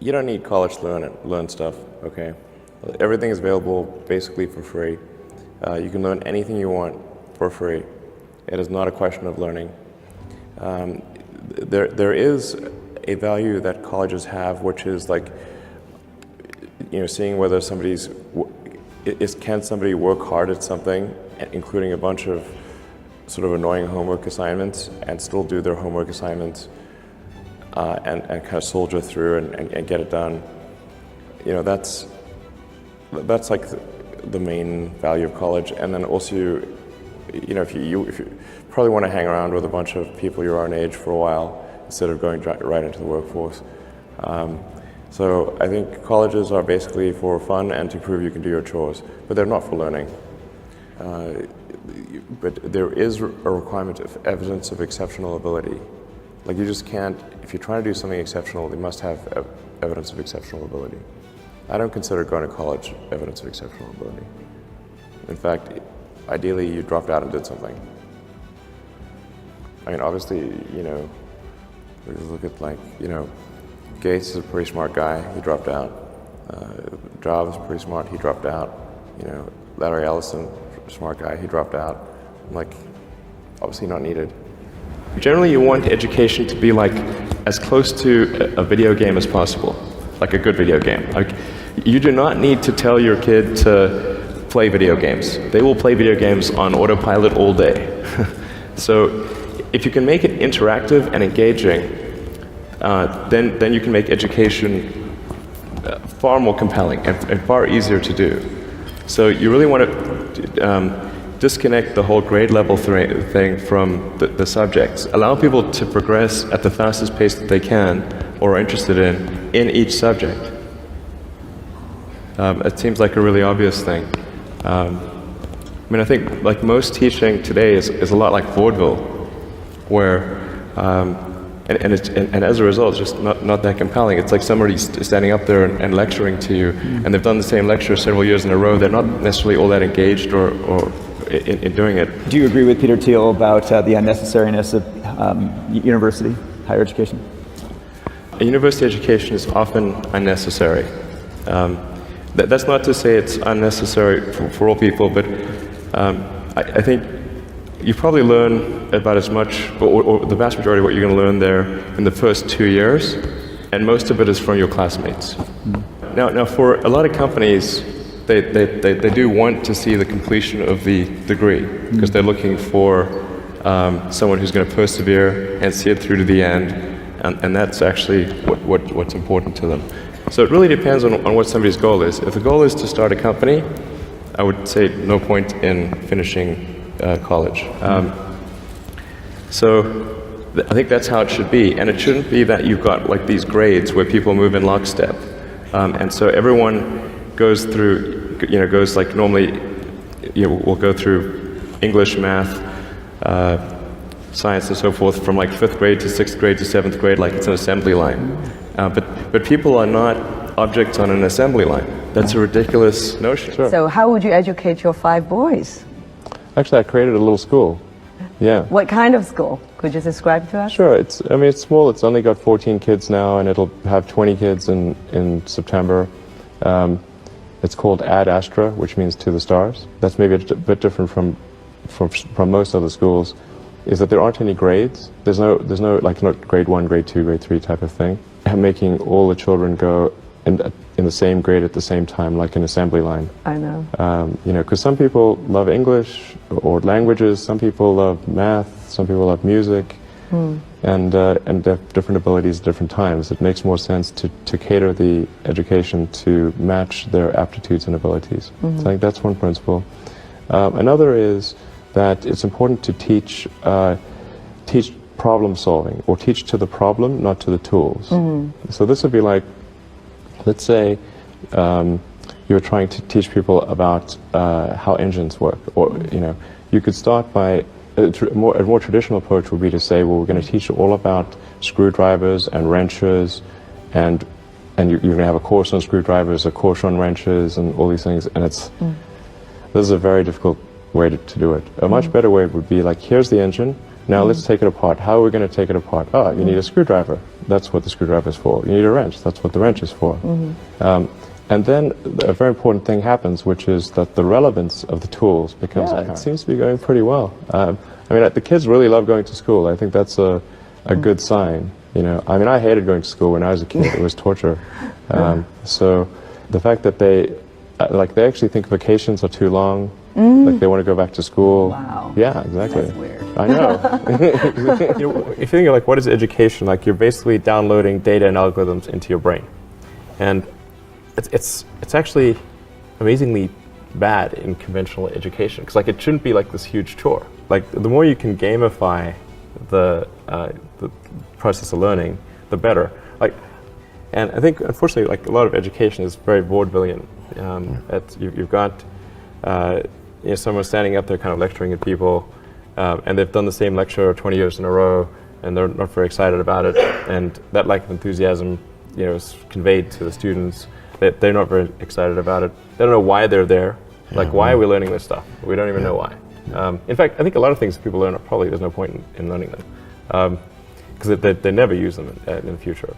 You don't need college to learn stuff, okay? Everything is available basically for free. You can learn anything you want for free. It is not a question of learning. There is a value that colleges have, which is like, seeing whether can somebody work hard at something, including a bunch of sort of annoying homework assignments, and still do their homework assignments and kind of soldier through and get it done. That's like the main value of college. And then also, if you probably want to hang around with a bunch of people your own age for a while instead of going right into the workforce. So I think colleges are basically for fun and to prove you can do your chores, but they're not for learning. But there is a requirement of evidence of exceptional ability. Like you just can't, if you're trying to do something exceptional, you must have evidence of exceptional ability. I don't consider going to college evidence of exceptional ability. In fact, ideally you dropped out and did something. I mean, obviously, we look at Gates is a pretty smart guy, he dropped out. Jobs is pretty smart, he dropped out. Larry Ellison, smart guy, he dropped out. Obviously not needed. Generally, you want education to be as close to a video game as possible, like a good video game. You do not need to tell your kid to play video games. They will play video games on autopilot all day. So if you can make it interactive and engaging, then you can make education far more compelling and far easier to do. So you really want to disconnect the whole grade level thing from the subjects. Allow people to progress at the fastest pace that they can or are interested in each subject. It seems like a really obvious thing. I think most teaching today is a lot like vaudeville, where and as a result, it's just not that compelling. It's like somebody standing up there and lecturing to you, and they've done the same lecture several years in a row. They're not necessarily all that engaged or in doing it. Do you agree with Peter Thiel about the unnecessariness of university, higher education? A university education is often unnecessary. That's not to say it's unnecessary for all people, but I think you probably learn about as much, or the vast majority of what you're going to learn there in the first 2 years, and most of it is from your classmates. Now for a lot of companies, they do want to see the completion of the degree, because they're looking for someone who's going to persevere and see it through to the end, and that's actually what's important to them. So it really depends on what somebody's goal is. If the goal is to start a company, I would say no point in finishing college. So I think that's how it should be, and it shouldn't be that you've got these grades where people move in lockstep, and so everyone goes through, normally, we'll go through English, math, science, and so forth from 5th grade to 6th grade to 7th grade, like it's an assembly line. But people are not objects on an assembly line. That's a ridiculous notion. Sure. So how would you educate your 5 boys? Actually, I created a little school. Yeah. What kind of school? Could you describe to us? Sure. It's small. It's only got 14 kids now, and it'll have 20 kids in September. It's called Ad Astra, which means to the stars. That's maybe a bit different from most other schools, is that there aren't any grades. There's no not grade 1, grade 2, grade 3 type of thing. I'm making all the children go in the same grade at the same time, like an assembly line. I know. Because some people love English or languages, some people love math, some people love music, and they have different abilities at different times. It makes more sense to cater the education to match their aptitudes and abilities. So I think that's one principle. Another is that it's important to teach problem solving, or teach to the problem, not to the tools. So this would be like, let's say you're trying to teach people about how engines work, or you could start by a more traditional approach would be to say, well, we're going to teach you all about screwdrivers and wrenches, and you're going to have a course on screwdrivers, a course on wrenches, and all these things. And this is a very difficult way to do it. A much better way would be like, here's the engine. Now let's take it apart. How are we going to take it apart? Oh, you need a screwdriver. That's what the screwdriver is for. You need a wrench. That's what the wrench is for. And then a very important thing happens, which is that the relevance of the tools becomes apparent. It seems to be going pretty well. I mean, the kids really love going to school. I think that's a good sign. You know, I mean, I hated going to school when I was a kid. It was torture. So the fact that they actually think vacations are too long, like they want to go back to school. Wow. Yeah, exactly. That's weird. I know. You know, if you think of like what is education, like you're basically downloading data and algorithms into your brain, and it's actually amazingly bad in conventional education, because like it shouldn't be like this huge chore. Like the more you can gamify the process of learning, the better. Like, and I think unfortunately, like a lot of education is very vaudevillian. You've got you know, someone standing up there kind of lecturing at people, and they've done the same lecture 20 years in a row, and they're not very excited about it. And that lack of enthusiasm, you know, is conveyed to the students. They're not very excited about it. They don't know why they're there. Like, why are we learning this stuff? We don't even know why. In fact, I think a lot of things people learn, probably there's no point in learning them, because they never use them in the future.